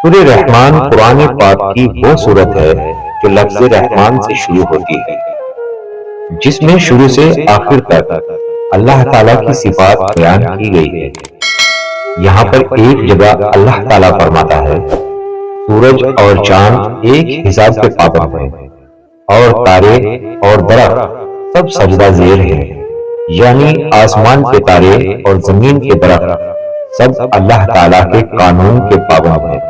سورہ رحمان قرآن پاک کی وہ صورت ہے جو لفظ رحمان سے شروع ہوتی ہے، جس میں شروع سے آخر تک اللہ تعالیٰ کی صفات بیان کی گئی ہے۔ یہاں پر ایک جگہ اللہ تعالیٰ فرماتا ہے، سورج اور چاند ایک حساب کے پابند ہیں، اور تارے اور درخت سب سجدہ زیر ہیں، یعنی آسمان کے تارے اور زمین کے درخت سب اللہ تعالیٰ کے قانون کے پابند ہیں۔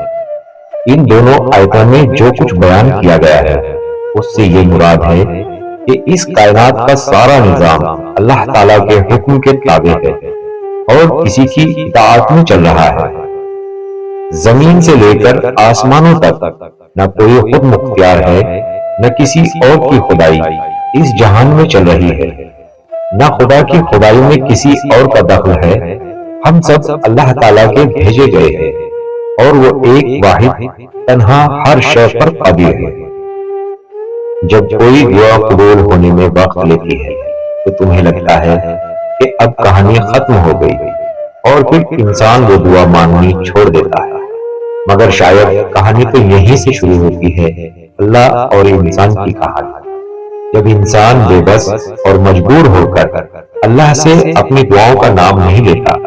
ان دونوں آیتوں میں جو کچھ بیان کیا گیا ہے اس سے یہ مراد ہے کہ اس کائنات کا سارا نظام اللہ تعالیٰ کے حکم کے تابع ہے اور کسی کی اطاعت میں چل رہا ہے۔ زمین سے لے کر آسمانوں تک نہ کوئی خود مختار ہے، نہ کسی اور کی خدائی اس جہان میں چل رہی ہے، نہ خدا کی خدائی میں کسی اور کا دخل ہے۔ ہم سب اللہ تعالیٰ کے بھیجے گئے ہیں اور وہ ایک واحد تنہا ہر شے پر قادر ہے۔ جب کوئی دعا قبول ہونے میں وقت لیتی ہے تو تمہیں لگتا ہے کہ اب کہانی ختم ہو گئی اور پھر انسان وہ دعا مانگنی چھوڑ دیتا ہے، مگر شاید کہانی تو یہیں سے شروع ہوتی ہے، اللہ اور انسان کی کہانی۔ جب انسان بے بس اور مجبور ہو کر اللہ سے اپنی دعاؤں کا نام نہیں لیتا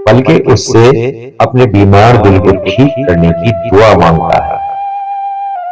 بلکہ اس سے اپنے بیمار دل کو ٹھیک کرنے کی دعا مانگتا ہے،